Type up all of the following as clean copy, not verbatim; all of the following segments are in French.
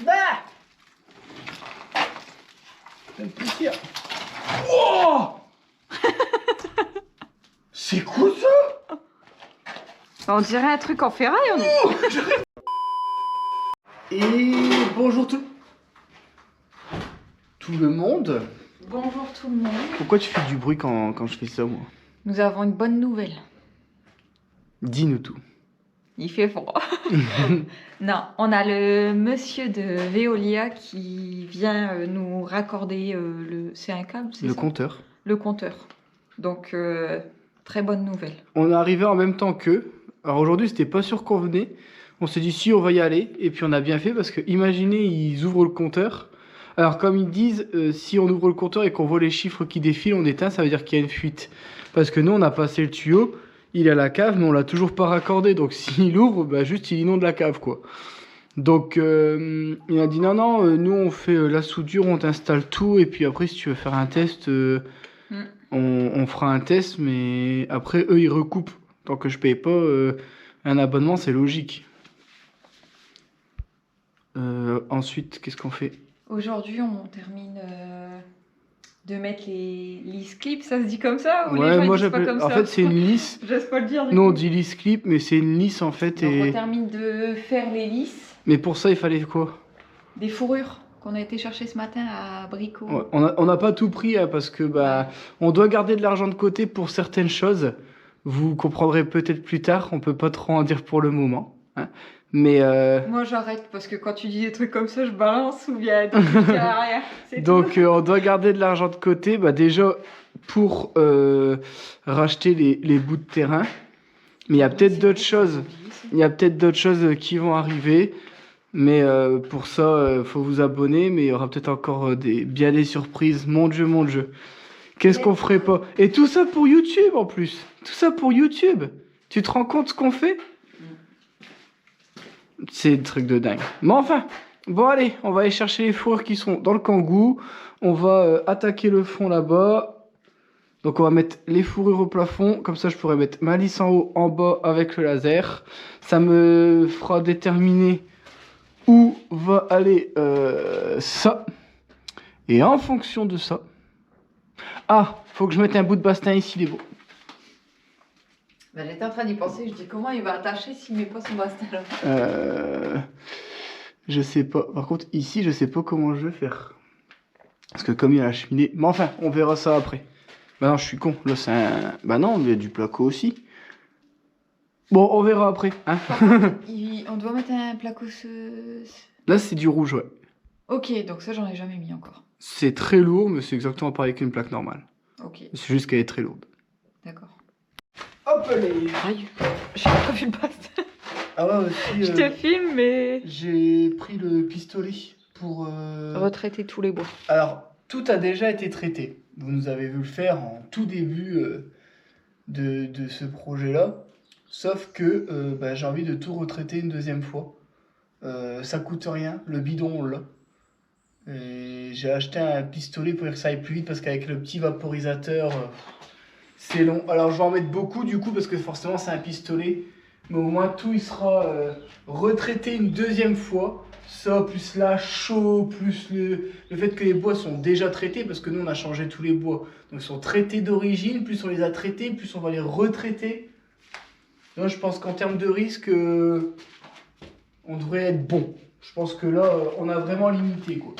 Bah ça me fait plaisir. Oh c'est quoi ça? On dirait un truc en ferraille, on est. Oh et bonjour tout le monde. Bonjour tout le monde. Pourquoi tu fais du bruit quand je fais ça, moi? Nous avons une bonne nouvelle. Dis-nous tout. Il fait froid. Non, on a le monsieur de Veolia qui vient nous raccorder le. C'est un câble, c'est Le ça? compteur. Le compteur. Donc, très bonne nouvelle. On est arrivé en même temps qu'eux. Alors aujourd'hui, c'était pas sûr qu'on venait. On s'est dit si, on va y aller. Et puis on a bien fait parce que imaginez, ils ouvrent le compteur. Alors comme ils disent, si on ouvre le compteur et qu'on voit les chiffres qui défilent, on éteint, ça veut dire qu'il y a une fuite. Parce que nous, on a passé le tuyau, il est à la cave, mais on l'a toujours pas raccordé. Donc s'il ouvre, bah, juste il inonde la cave, quoi. Donc il a dit non, nous on fait la soudure, on t'installe tout. Et puis après, si tu veux faire un test, on fera un test. Mais après, eux, ils recoupent. Tant que je paye pas un abonnement, c'est logique. Ensuite, qu'est-ce qu'on fait? Aujourd'hui, on termine de mettre les lisse clips, ça se dit comme ça ou les Ouais, gens, ils moi disent pas j'appelle. comme En ça. fait, c'est une lisse. J'ose pas le dire. Du Nous, on coup. dit lisse clip, mais c'est une lisse en fait. Donc, on Et... termine de faire les lisses Mais pour ça, il fallait quoi? des fourrures qu'on a été chercher ce matin à Brico. Ouais, on n'a pas tout pris hein, parce que bah, on doit garder de l'argent de côté pour certaines choses. Vous comprendrez peut-être plus tard. On peut pas trop en dire pour le moment. Hein. Mais Moi, j'arrête parce que quand tu dis des trucs comme ça, je balance ou bien tu à rien. C'est donc tout. on doit garder de l'argent de côté. Bah, déjà pour racheter les bouts de terrain. Mais il y a peut-être d'autres choses. Il y a peut-être d'autres choses qui vont arriver. Mais pour ça, faut vous abonner. Mais il y aura peut-être encore bien des surprises. Mon Dieu, mon Dieu. Qu'est-ce qu'on ferait pas? Et tout ça pour YouTube en plus. Tout ça pour YouTube. Tu te rends compte ce qu'on fait? C'est des trucs de dingue. Mais enfin, bon allez, on va aller chercher les fourrures qui sont dans le kangou. On va attaquer le fond là-bas. Donc on va mettre les fourrures au plafond. Comme ça, je pourrais mettre ma lisse en haut, en bas avec le laser. Ça me fera déterminer où va aller ça. Et en fonction de ça... Ah, faut que je mette un bout de bastin ici, les beaux. Bah, j'étais en train d'y penser, je dis comment il va attacher s'il met pas son bastin là. Je sais pas. Par contre, ici, je sais pas comment je vais faire. Parce que comme il y a la cheminée... Mais enfin, on verra ça après. Bah non, je suis con. Là, c'est un... Bah non, il y a du placo aussi. Bon, on verra après. Hein. On doit mettre un placo. Là, c'est du rouge, ouais. Ok, donc ça, j'en ai jamais mis encore. C'est très lourd, mais c'est exactement pareil qu'une plaque normale. Ok, C'est juste qu'elle est très lourde. d'accord. Hop, allez. Aïe, j'ai pas vu le bastin. Ah ouais, aussi... Je te filme, mais... J'ai pris le pistolet pour... Retraiter tous les bois. Alors, tout a déjà été traité. Vous nous avez vu le faire en tout début de ce projet-là. Sauf que bah, j'ai envie de tout retraiter une deuxième fois. Ça coûte rien, le bidon on l'a. Et j'ai acheté un pistolet pour que ça aille plus vite parce qu'avec le petit vaporisateur, c'est long. Alors je vais en mettre beaucoup du coup parce que forcément c'est un pistolet. Mais au moins tout il sera retraité une deuxième fois. Ça, plus la chaux, plus le fait que les bois sont déjà traités, parce que nous on a changé tous les bois. Donc ils sont traités d'origine, plus on les a traités, plus on va les retraiter. Donc je pense qu'en termes de risque, on devrait être bon. Je pense que là, on a vraiment limité quoi.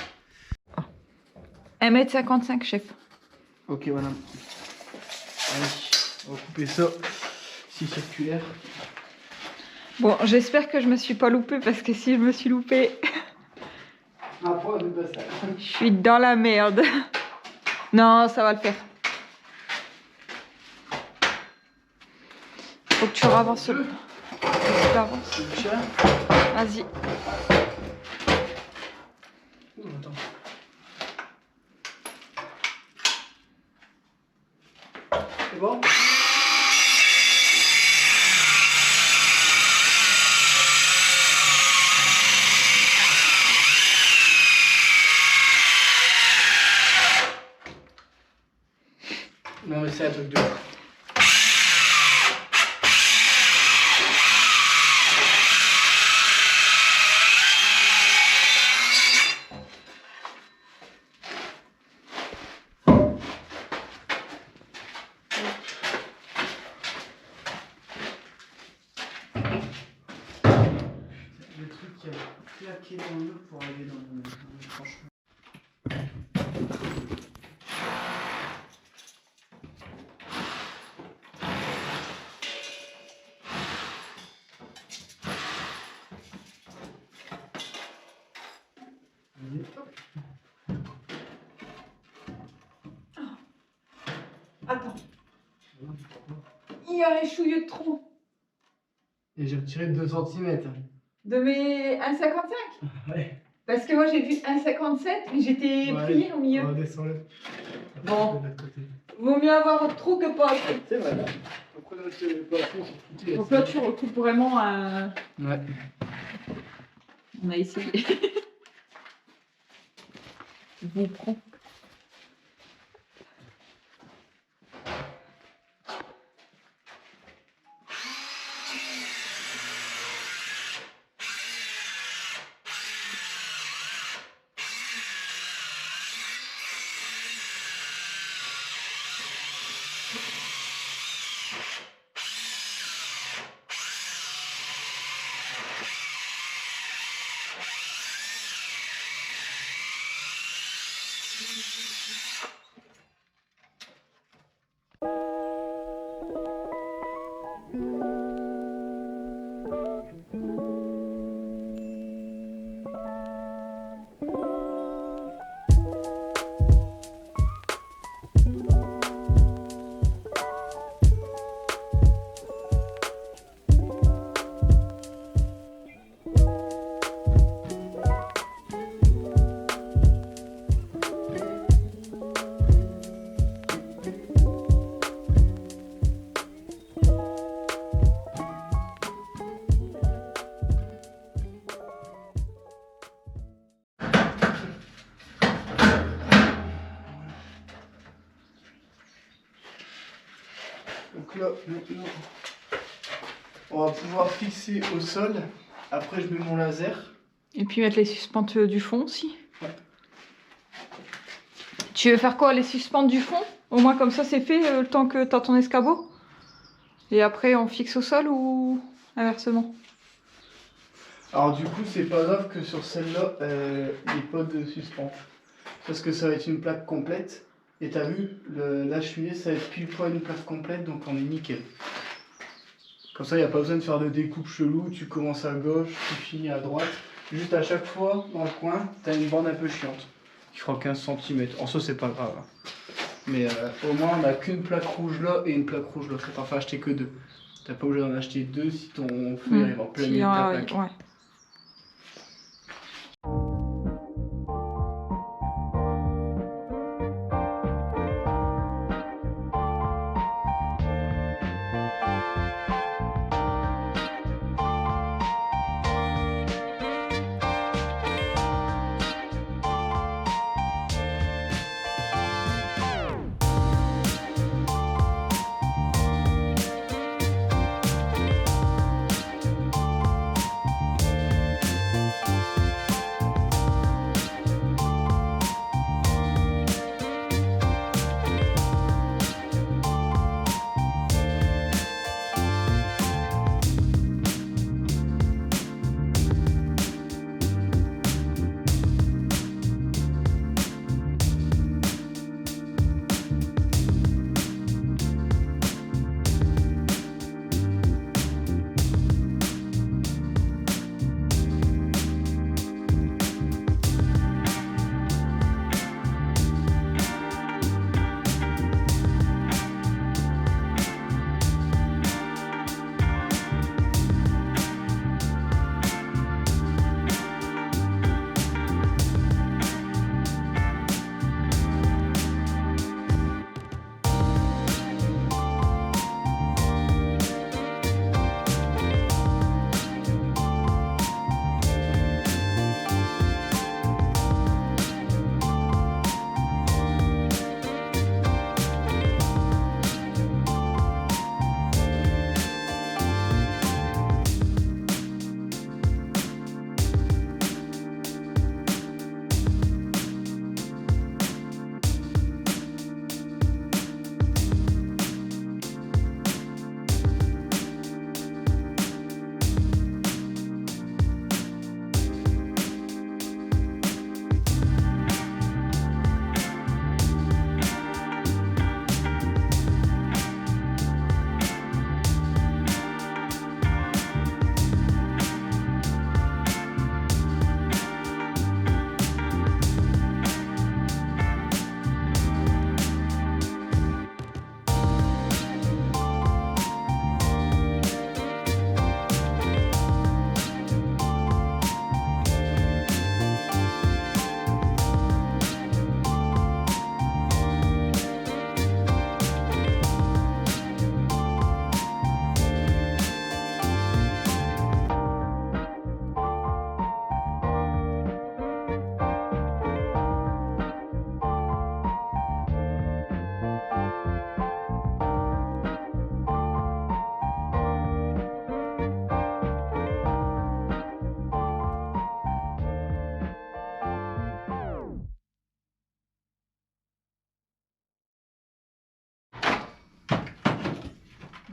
1m55, chef. Ok madame. Allez, on va couper ça. Si circulaire. Bon, j'espère que je me suis pas loupée, parce que si je me suis loupée, Après, on pas ça. je suis dans la merde. Non, ça va le faire. Faut que tu ravances. Vas-y. Oh, attends. C'est bon? Non mais c'est un truc de ouf. plaqué dans le mur pour aller dans le tranchement. Attends. Il y a un chouilleux de trop. Et j'ai retiré 2 cm. De mes 1,55 Ouais. Parce que moi j'ai vu 1,57 mais j'étais pliée au milieu. On descend-le. Bon. Vaut mieux avoir trop que pas assez. C'est vrai. Pourquoi là, tu pas assez, c'est foutu, Donc là tu recoupes vraiment un... Ouais. On a essayé. Je vous prends. Donc là, maintenant, on va pouvoir fixer au sol. Après, je mets mon laser. Et puis mettre les suspentes du fond aussi. Ouais. Tu veux faire quoi, les suspentes du fond? Au moins comme ça c'est fait le temps que t'as ton escabeau. Et après on fixe au sol ou inversement? Alors du coup, c'est pas grave que sur celle-là, il n'y ait pas de suspente. Parce que ça va être une plaque complète. Et t'as vu, la cheminée, ça va être pile poil une plaque complète, donc on est nickel. Comme ça, il n'y a pas besoin de faire de découpe chelou. Tu commences à gauche, tu finis à droite. Juste à chaque fois, dans le coin, t'as une bande un peu chiante. Qui fera 15 cm. En soi, c'est pas grave. Hein. Mais au moins, on n'a qu'une plaque rouge là et une plaque rouge là. T'en fais acheter que 2. T'as pas obligé d'en acheter 2 si ton feu arrive en plein milieu de ta plaque. Ouais.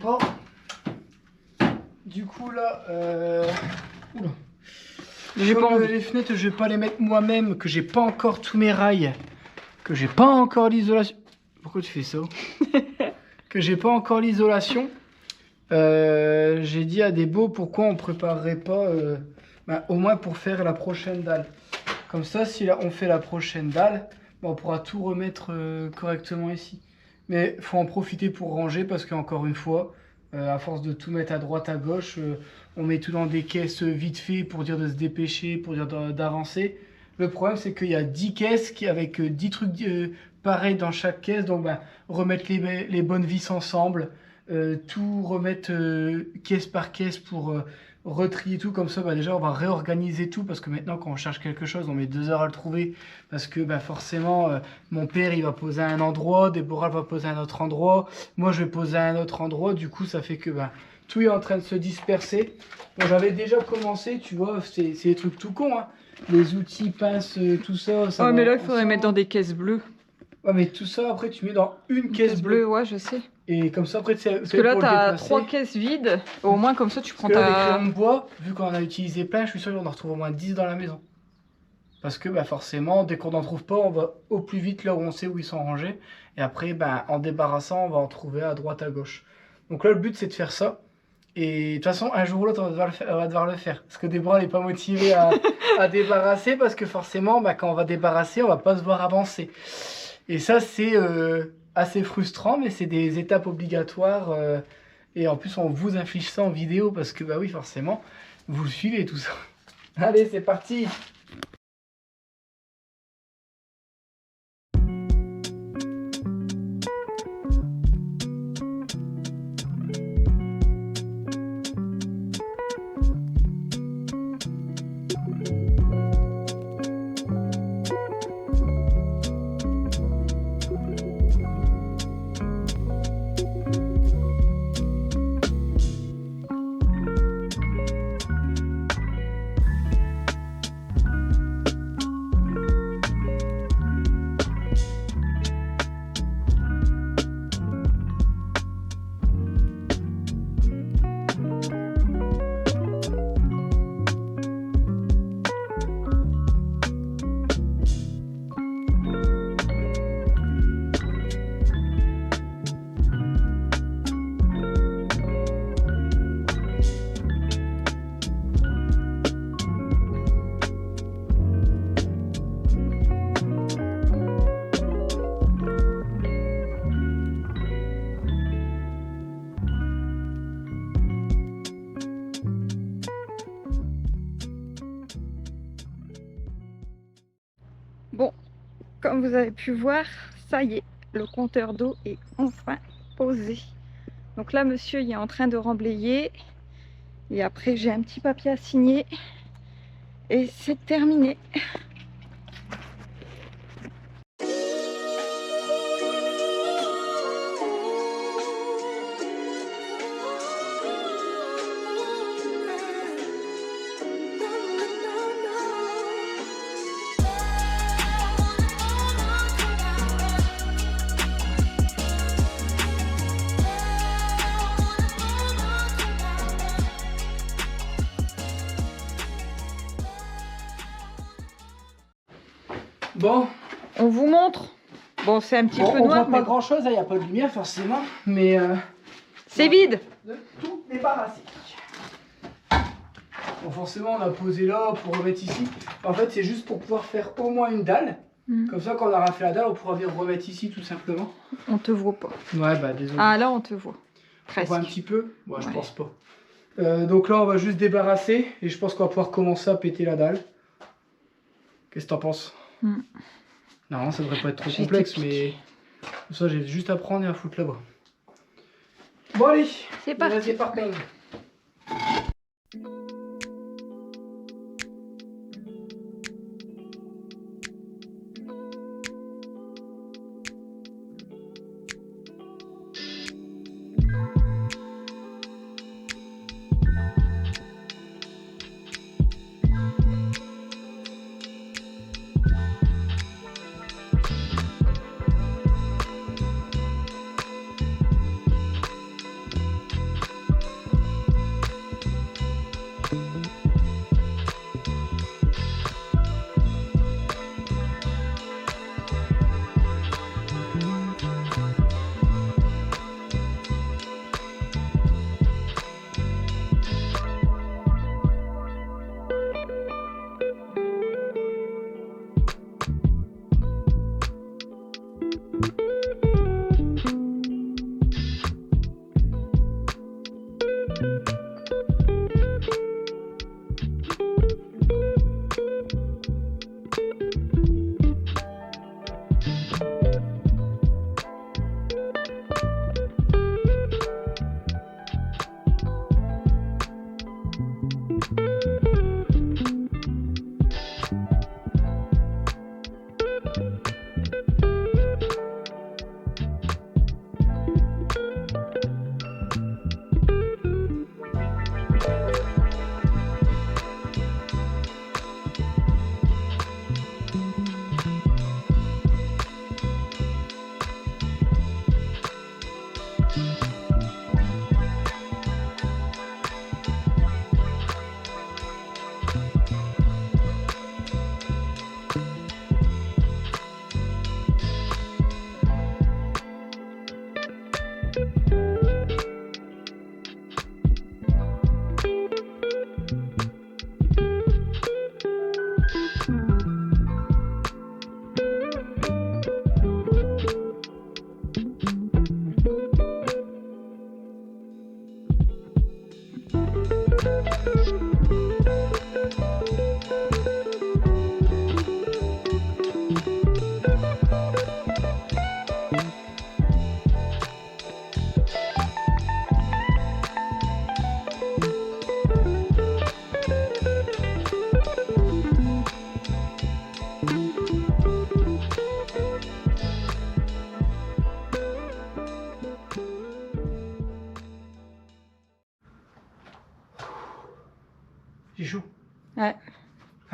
pas. Du coup là, oula. J'ai pas Comme envie. les fenêtres, je vais pas les mettre moi-même, que j'ai pas encore tous mes rails, que j'ai pas encore l'isolation. Pourquoi tu fais ça? Que j'ai pas encore l'isolation. J'ai dit à Débo pourquoi on préparerait pas, au moins pour faire la prochaine dalle. Comme ça, si on fait la prochaine dalle, on pourra tout remettre correctement ici. Mais faut en profiter pour ranger parce qu'encore une fois, à force de tout mettre à droite à gauche, on met tout dans des caisses vite fait pour dire de se dépêcher, pour dire d'avancer. Le problème c'est qu'il y a 10 caisses avec 10 trucs pareils dans chaque caisse. Donc remettre les bonnes vis ensemble, tout remettre caisse par caisse pour retrier tout. Comme ça déjà on va réorganiser tout parce que maintenant quand on cherche quelque chose on met 2 heures à le trouver parce que forcément mon père il va poser à un endroit, Déborah va poser à un autre endroit, moi je vais poser à un autre endroit, du coup ça fait que tout est en train de se disperser. Bon, j'avais déjà commencé, tu vois, c'est des trucs tout cons, hein. Les outils, pinces, tout ça. Oh, mais là, il faudrait mettre dans des caisses bleues. Ouais, mais tout ça, après, tu mets dans une caisse bleue. bleue. Ouais, je sais. Et comme ça, après, Parce que là, t'as 3 caisses vides. Au moins, comme ça, tu prends Parce que là, les ta... crayons de bois, vu qu'on en a utilisé plein, je suis sûr qu'on en retrouve au moins 10 dans la maison. Parce que forcément, dès qu'on n'en trouve pas, on va au plus vite là où on sait où ils sont rangés. Et après, en débarrassant, on va en trouver à droite, à gauche. Donc là, le but, c'est de faire ça. Et de toute façon, un jour ou l'autre, on va devoir le faire. Parce que Déborah n'est pas motivée à débarrasser. Parce que forcément, quand on va débarrasser, on va pas se voir avancer. Et ça, c'est assez frustrant, mais c'est des étapes obligatoires. Et en plus, on vous inflige ça en vidéo. Parce que, oui, forcément, vous le suivez tout ça. Allez, c'est parti! Bon, comme vous avez pu voir, ça y est, le compteur d'eau est enfin posé. Donc là, monsieur il est en train de remblayer. Et après, j'ai un petit papier à signer. Et c'est terminé. Bon, On vous montre. Bon, c'est un petit peu on noir, voit pas mais grand chose, il n'y a pas de lumière forcément, mais c'est vide. de tout débarrasser. Bon, forcément, on a posé là pour remettre ici. En fait, c'est juste pour pouvoir faire au moins une dalle. Comme ça, quand on aura fait la dalle, on pourra venir remettre ici tout simplement. On te voit pas. Ouais, désolé. Ah, là, on te voit. On Presque. voit un petit peu. Bon, je Ouais. pense pas. Donc là, on va juste débarrasser et je pense qu'on va pouvoir commencer à péter la dalle. Qu'est-ce que t'en penses? Non, ça devrait pas être trop J'ai complexe, été mais piquée. ça, j'ai juste à prendre et à foutre là-bas. Bon, allez, C'est parti. vas-y, partons.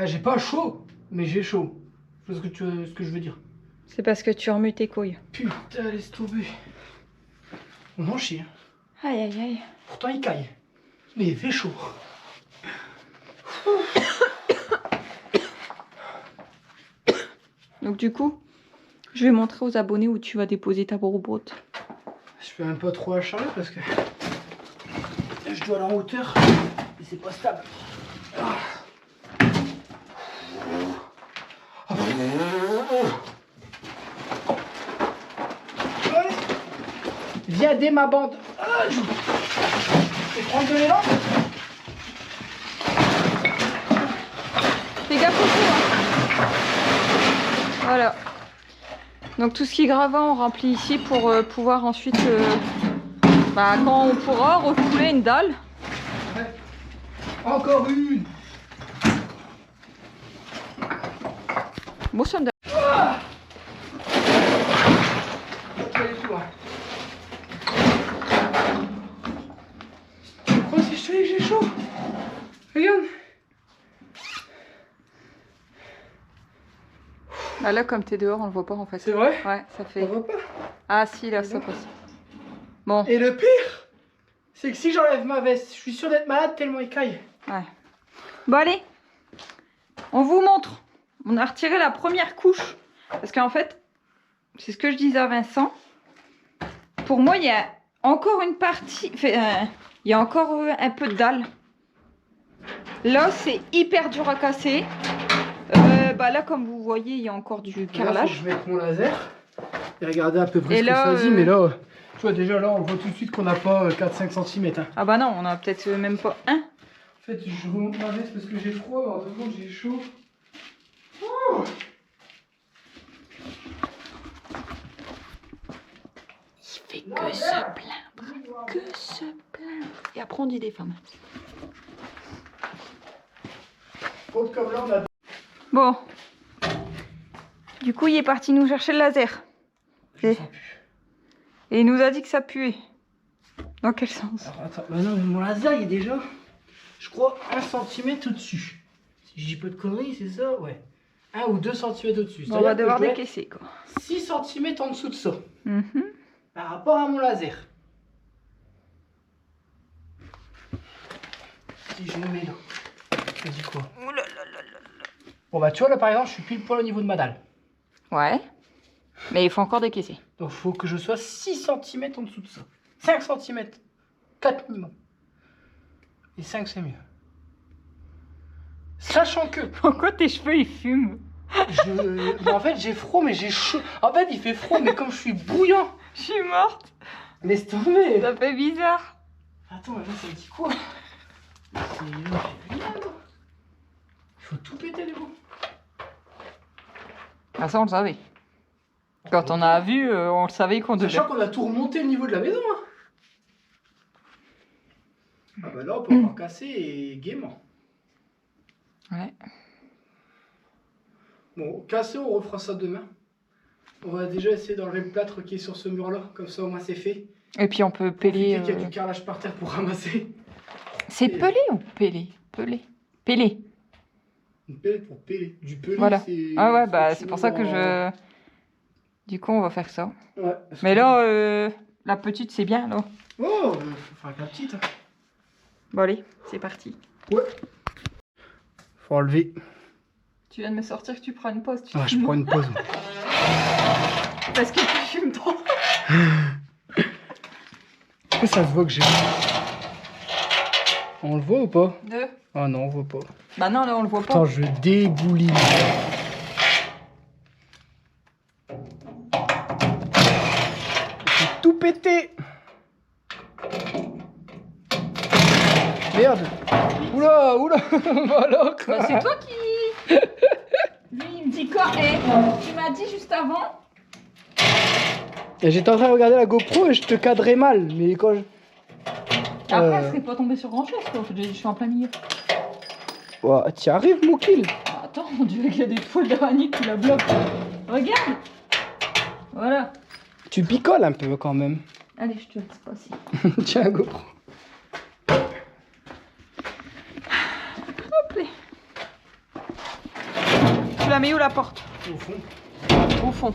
Ah, j'ai pas chaud, mais j'ai chaud. C'est ce que je veux dire. C'est parce que tu remues tes couilles. Putain, laisse tomber. On en chie. Aïe, aïe, aïe. Pourtant, il caille. Mais il fait chaud. Donc du coup, je vais montrer aux abonnés où tu vas déposer ta bouroute. Je peux même pas trop la charger parce que je dois aller en hauteur et c'est pas stable. Ah. Allez. Viens dès ma bande. Ah, je vais prendre de l'élan. Fais gaffe au feu, hein. Voilà. Donc tout ce qui est gravat, on remplit ici pour pouvoir ensuite, quand on pourra, refouler une dalle. Ouais. Encore une. Bon, ça me donne. Ah. Pas du tout, hein. Oh, si je te dis que j'ai chaud. Regarde. Ah, là, comme t'es dehors, on le voit pas en fait. C'est vrai? Ouais, ça fait. On voit pas. Ah si, là, ça passe. Bon. Et le pire, c'est que si j'enlève ma veste, je suis sûr d'être malade tellement il caille. Ouais. Bon, allez. On vous montre. On a retiré la première couche. Parce qu'en fait, c'est ce que je disais à Vincent. Pour moi, il y a encore une partie. Il y a encore un peu de dalle. Là, c'est hyper dur à casser. Là, comme vous voyez, il y a encore du carrelage. Là, je vais mettre mon laser et regarder à peu près Et ce là, que ça dit. Mais là, tu vois, déjà là, on voit tout de suite qu'on n'a pas 4-5 cm. Hein. Ah bah non, on a peut-être même pas un. En fait, je remonte ma veste parce que j'ai froid. En tout cas, j'ai chaud. Oh, Il fait que se plaindre. Que se plaindre. Et après, on dit des femmes. autre comme là, on a... Bon. Du coup, il est parti nous chercher le laser. Et il nous a dit que ça puait. Dans quel sens? Alors, attends, bah non, mais mon laser, il est déjà, je crois, 1 cm au-dessus. Si je dis pas de conneries, c'est ça? Ouais. 1 ou 2 cm au-dessus. Bon, on va devoir décaisser, quoi. 6 cm en dessous de ça. Mhm. Par rapport à mon laser. Si je le mets là. Ça dit quoi? Bon bah tu vois là par exemple je suis pile poil au niveau de ma dalle. Ouais. Mais il faut encore décaisser. Donc il faut que je sois 6 cm en dessous de ça. 5 cm. 4 minimum. Et 5 c'est mieux. Sachant que... Pourquoi tes cheveux ils fument? en fait j'ai froid mais j'ai chaud. En fait il fait froid mais comme je suis bouillant. Je suis morte. Laisse tomber. Ça fait bizarre. Attends là ça dit quoi? Il faut tout péter les bouts. Ah ça on le savait. Quand on a vu, on le savait qu'on devait. Sachant qu'on a tout remonté le niveau de la maison. Hein. Ah bah là on peut encore casser et gaiement. Ouais. Bon, casser on refera ça demain. On va déjà essayer d'enlever le plâtre qui est sur ce mur là. Comme ça au moins c'est fait. Et puis on peut peler. Il y a du carrelage par terre pour ramasser. C'est pelé ou pelé? Pelé. Pelé. Une pelle pour peler. Du pelé, Voilà. c'est... Ah ouais, bah c'est pour ça que je... Du coup, on va faire ça. Ouais. Mais là, la petite, c'est bien, là. Oh, faut faire avec la petite. Bon, allez, c'est parti. Ouais. Faut enlever. Tu viens de me sortir que tu prends une pause. Ah, je prends une pause. Parce que tu fumes trop. Ça se voit que j'ai... On le voit ou pas? Deux. Ah non, on voit pas. Bah non, là, on le voit pas. Attends, je débouline. J'ai tout pété. Merde. Oula, oula. Voilà quoi. Bah, c'est toi qui... Lui, il me dit quoi? Tu m'as dit juste avant... Et j'étais en train de regarder la GoPro et je te cadrais mal. Mais quand je... Après, elle serait pas tombée sur grand chose, quoi. Je suis en plein milieu. Ouais, t'y arrives, mon kill. Attends, on dirait qu'il y a des toiles d'araignée qui la bloquent. Regarde. Voilà. Tu picoles un peu quand même. Allez, je te laisse passer. Tiens, la GoPro. Hop là. mets où la porte? Au fond. Au fond.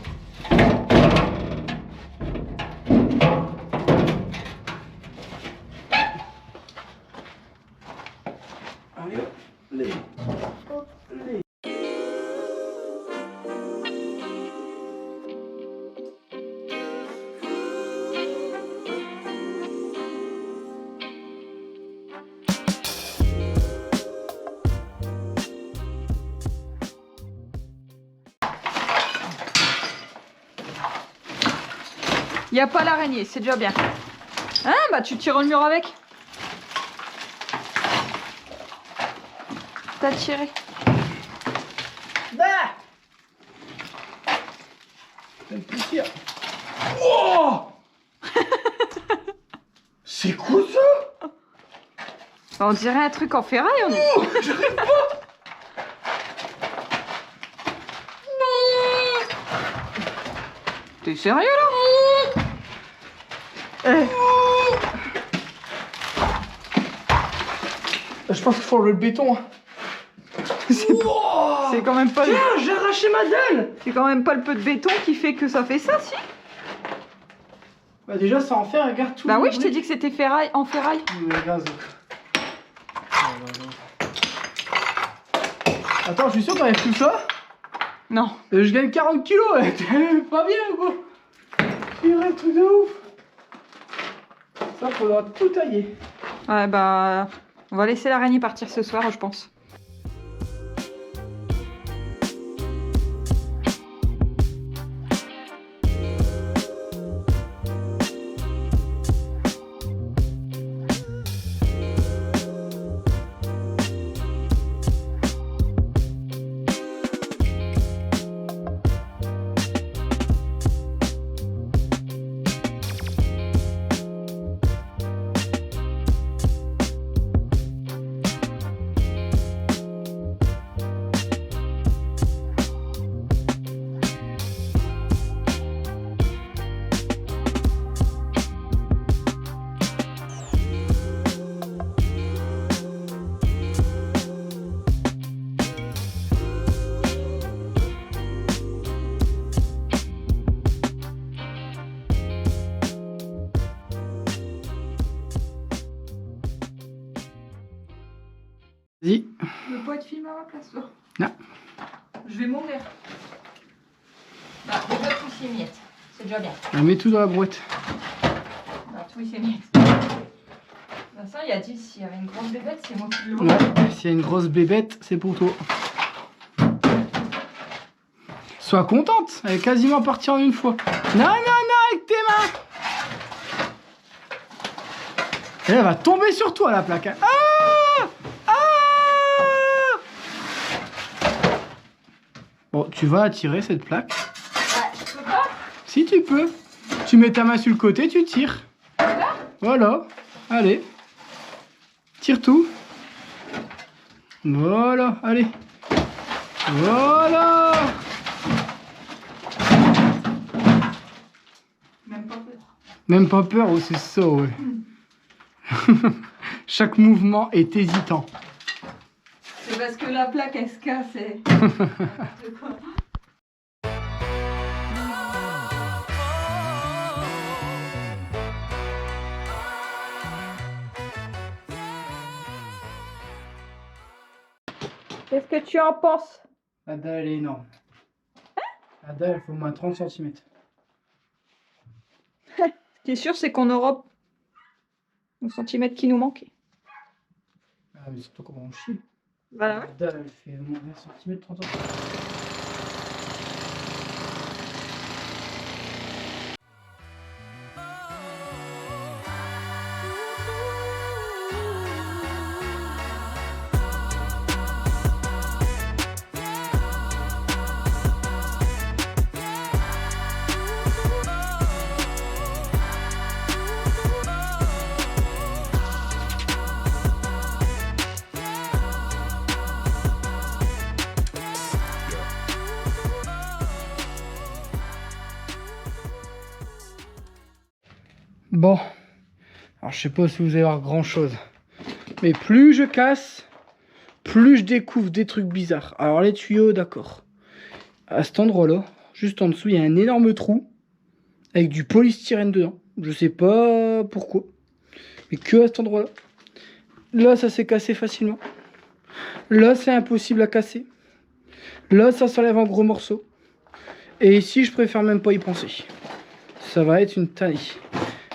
Allez, hop, les. Hop, les. Il n'y a pas l'araignée, c'est déjà bien. Hein, bah tu tires le mur avec. T'as tiré. Bah ça me fait plaisir. Oh c'est quoi ça? On dirait un truc en ferraille. On est... Oh, j'arrive pas. T'es sérieux là? Je pense qu'il faut enlever le béton. C'est quand même pas... Tiens, j'ai arraché ma dalle. C'est quand même pas le peu de béton qui fait que ça fait ça, si? Bah déjà, ça en fait, regarde tout. Bah oui, je t'ai dit que c'était ferraille, en ferraille. Mais regarde. Attends, je suis sûr qu'on avait tout ça. Non. Je gagne 40 kilos, t'es pas bien ou quoi? Il y aurait un truc de ouf. Ça, faudra tout tailler. Ouais, bah... On va laisser l'araignée partir ce soir, je pense. Vas-y. Je veux pas être filmé à ma place, toi. Non. Je vais mourir. Bah, déjà tous ces miettes. C'est déjà bien. On met tout dans la brouette. Bah, tous ces miettes. Bah, ça, il a dit s'il y avait une grande bébête, c'est moi qui le vois. Ouais, s'il y a une grosse bébête, c'est pour toi. Sois contente, elle est quasiment partie en une fois. Non, non, non, avec tes mains. Et elle va tomber sur toi, la plaque. Ah, ah. Bon, tu vas attirer cette plaque. Ouais, je peux pas. Si tu peux. Tu mets ta main sur le côté, tu tires. Là. Voilà. Allez. Tire tout. Voilà, allez. Voilà. Même pas peur. Même pas peur, oh, c'est ça, ouais. Chaque mouvement est hésitant. C'est parce que la plaque, elle se casse. Et... n'importe quoi. Qu'est-ce que tu en penses? La dalle, elle est énorme. La dalle, il faut au moins 30 cm. Ce qui est sûr, c'est qu'on aura le centimètre qui nous manquait. Ah, mais surtout comment on chie. Voilà. La dalle, elle fait au moins 20 cm, 30 cm. Bon, alors je sais pas si vous allez voir grand chose, mais plus je casse, plus je découvre des trucs bizarres. Alors les tuyaux, d'accord, à cet endroit-là, juste en dessous, il y a un énorme trou avec du polystyrène dedans. Je sais pas pourquoi, mais que à cet endroit-là. Là, ça s'est cassé facilement. Là, c'est impossible à casser. Là, ça s'enlève en gros morceaux. Et ici, je préfère même pas y penser. Ça va être une tannée.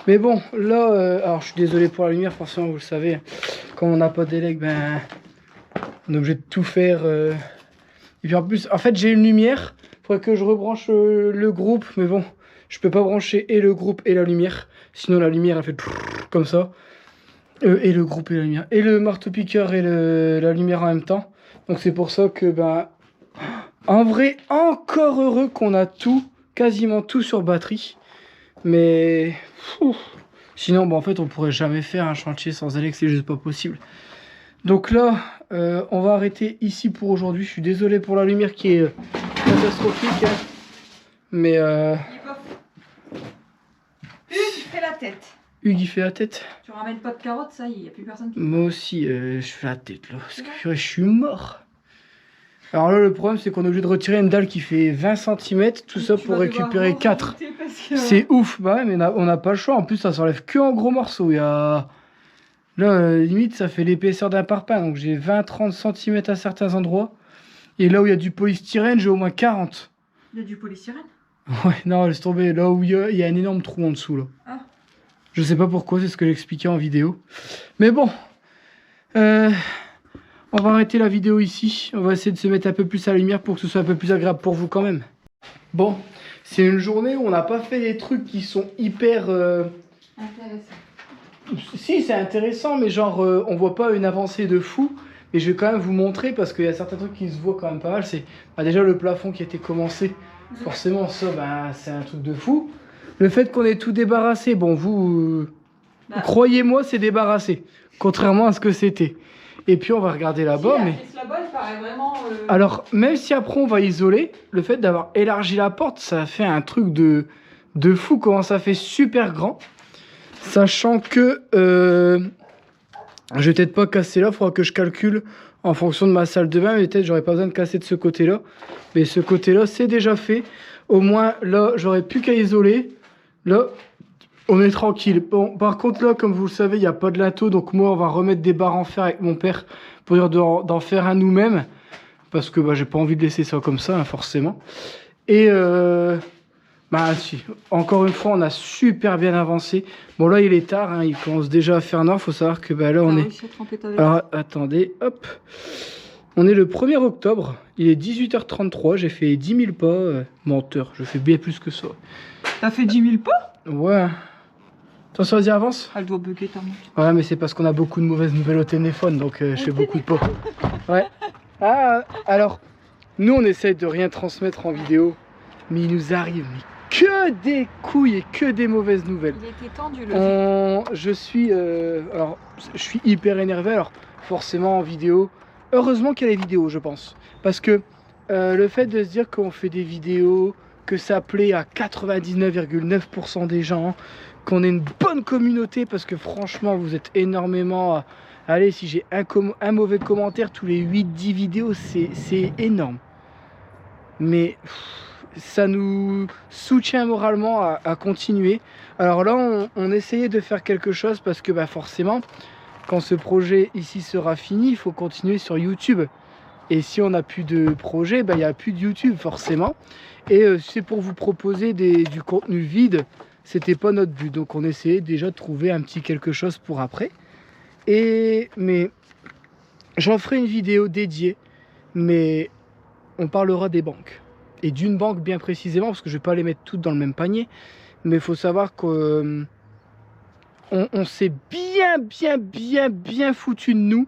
Mais bon, là, alors je suis désolé pour la lumière, forcément, vous le savez. Quand on n'a pas d'élec, ben, on est obligé de tout faire. Et puis en plus, en fait, j'ai une lumière. Il faudrait que je rebranche le groupe. Mais bon, je peux pas brancher et le groupe et la lumière. Sinon, la lumière, elle fait comme ça. Et le groupe et la lumière. Et le marteau-piqueur et la lumière en même temps. Donc c'est pour ça que, ben, en vrai, encore heureux qu'on a tout, quasiment tout sur batterie. Mais sinon, bon, en fait, on pourrait jamais faire un chantier sans élec, c'est juste pas possible. Donc là, on va arrêter ici pour aujourd'hui. Je suis désolé pour la lumière qui est catastrophique. Hein. Mais Hugues fait la tête. Hugues, il fait la tête. Tu ramènes pas de carottes, ça y est, y a plus personne qui... Moi aussi, je fais la tête là. Parce que je suis mort. Alors là, le problème, c'est qu'on est obligé de retirer une dalle qui fait 20 cm. Tout ça pour récupérer 4. Que... C'est ouf. Bah ouais, mais on n'a pas le choix. En plus, ça s'enlève que en gros morceaux. Il y a... Là, limite, ça fait l'épaisseur d'un parpaing. Donc j'ai 20-30 cm à certains endroits. Et là où il y a du polystyrène, j'ai au moins 40. Il y a du polystyrène? Ouais, non, laisse tomber. Là où il y a un énorme trou en dessous, là. Ah. Je sais pas pourquoi, c'est ce que j'expliquais en vidéo. Mais bon, on va arrêter la vidéo ici. On va essayer de se mettre un peu plus à la lumière pour que ce soit un peu plus agréable pour vous quand même. Bon, c'est une journée où on n'a pas fait des trucs qui sont hyper... Intéressant. Si, c'est intéressant, mais genre, on voit pas une avancée de fou. Et je vais quand même vous montrer, parce qu'il y a certains trucs qui se voient quand même pas mal. C'est déjà le plafond qui a été commencé. Forcément, ça, c'est un truc de fou. Le fait qu'on ait tout débarrassé, bon, vous croyez-moi, c'est débarrassé. Contrairement à ce que c'était. Et puis, on va regarder là-bas. Si, mais là-bas, il paraît vraiment... Alors, même si après, on va isoler, le fait d'avoir élargi la porte, ça fait un truc de fou. Comment ça fait super grand. Sachant que... je vais peut-être pas casser là, il faudra que je calcule en fonction de ma salle de bain. Mais peut-être j'aurais pas besoin de casser de ce côté-là. Mais ce côté-là, c'est déjà fait. Au moins, là, j'aurais plus qu'à isoler. Là, on est tranquille. Bon, par contre, là, comme vous le savez, il n'y a pas de linteau. Donc moi, on va remettre des barres en fer avec mon père pour dire d'en faire un nous-mêmes. Parce que j'ai pas envie de laisser ça comme ça, hein, forcément. Et... si, encore une fois, on a super bien avancé. Bon, là, il est tard, hein, il commence déjà à faire noir. Il faut savoir que là, on est... Alors, attendez, hop. On est le 1er octobre. Il est 18h33. J'ai fait 10 000 pas. Menteur, je fais bien plus que ça. T'as fait 10 000 pas? Ouais. Attention, vas-y, avance. Elle doit bugger ta montre. Ouais, mais c'est parce qu'on a beaucoup de mauvaises nouvelles au téléphone. Donc, je fais beaucoup de pas. Ouais. Ah, alors, nous, on essaye de rien transmettre en vidéo. Mais il nous arrive... que des couilles et que des mauvaises nouvelles. Il était tendu le je suis hyper énervé. Alors forcément en vidéo, heureusement qu'il y a les vidéos, je pense, parce que le fait de se dire qu'on fait des vidéos, que ça plaît à 99,9% des gens, qu'on ait une bonne communauté, parce que franchement vous êtes énormément. Allez, si j'ai un mauvais commentaire tous les 8-10 vidéos, c'est énorme. Mais ça nous soutient moralement à continuer. Alors là, on essayait de faire quelque chose parce que forcément, quand ce projet ici sera fini, il faut continuer sur YouTube. Et si on n'a plus de projet, il n'y a plus de YouTube forcément. Et c'est pour vous proposer du contenu vide. C'était pas notre but. Donc on essayait déjà de trouver un petit quelque chose pour après. Mais j'en ferai une vidéo dédiée. Mais on parlera des banques. Et d'une banque bien précisément, parce que je ne vais pas les mettre toutes dans le même panier. Mais il faut savoir qu'on s'est bien foutu de nous.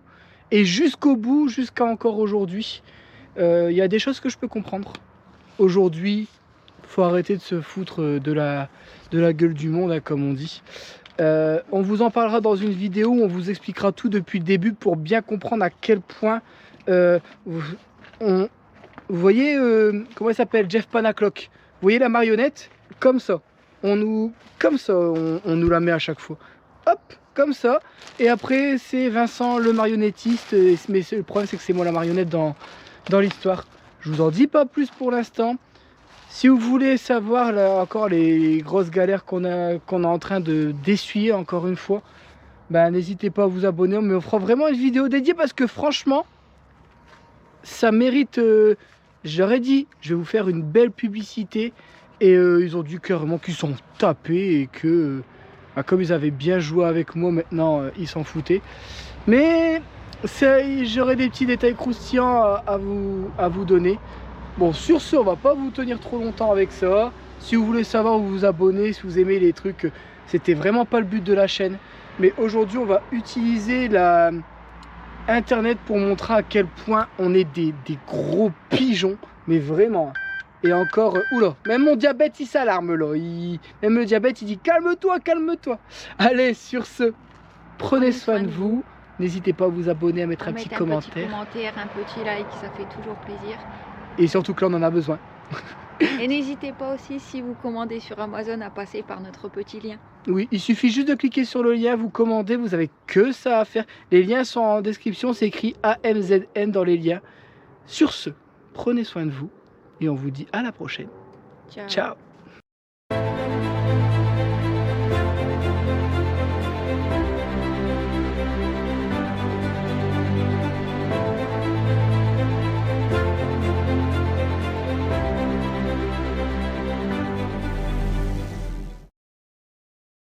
Et jusqu'au bout, jusqu'à encore aujourd'hui, il y a des choses que je peux comprendre. Aujourd'hui, il faut arrêter de se foutre de la gueule du monde, hein, comme on dit. On vous en parlera dans une vidéo où on vous expliquera tout depuis le début pour bien comprendre à quel point vous voyez, comment il s'appelle, Jeff Panaclock. Vous voyez la marionnette? Comme ça. On nous la met à chaque fois. Hop, comme ça. Et après, c'est Vincent le marionnettiste. Mais le problème, c'est que c'est moi la marionnette dans l'histoire. Je vous en dis pas plus pour l'instant. Si vous voulez savoir là, encore les grosses galères qu'on est en train d'essuyer encore une fois, ben, n'hésitez pas à vous abonner. Mais on fera vraiment une vidéo dédiée parce que franchement, ça mérite. Je leur ai dit, je vais vous faire une belle publicité. Et ils ont dit carrément qu'ils sont tapés et que comme ils avaient bien joué avec moi, maintenant ils s'en foutaient. Mais j'aurai des petits détails croustillants à vous donner. Bon, sur ce, on va pas vous tenir trop longtemps avec ça. Si vous voulez savoir, vous vous abonnez. Si vous aimez les trucs, c'était vraiment pas le but de la chaîne. Mais aujourd'hui, on va utiliser la Internet pour montrer à quel point on est des gros pigeons. Mais vraiment. Et encore, oula, même mon diabète il s'alarme là. Même le diabète il dit calme-toi, calme-toi. Allez, sur ce, prenez soin de vous. N'hésitez pas à vous abonner, à mettre un petit commentaire. Un petit like, ça fait toujours plaisir. Et surtout que là on en a besoin. Et n'hésitez pas aussi, si vous commandez sur Amazon, à passer par notre petit lien. Oui, il suffit juste de cliquer sur le lien, vous commandez, vous avez que ça à faire. Les liens sont en description, c'est écrit AMZN dans les liens. Sur ce, prenez soin de vous et on vous dit à la prochaine. Ciao. Ciao.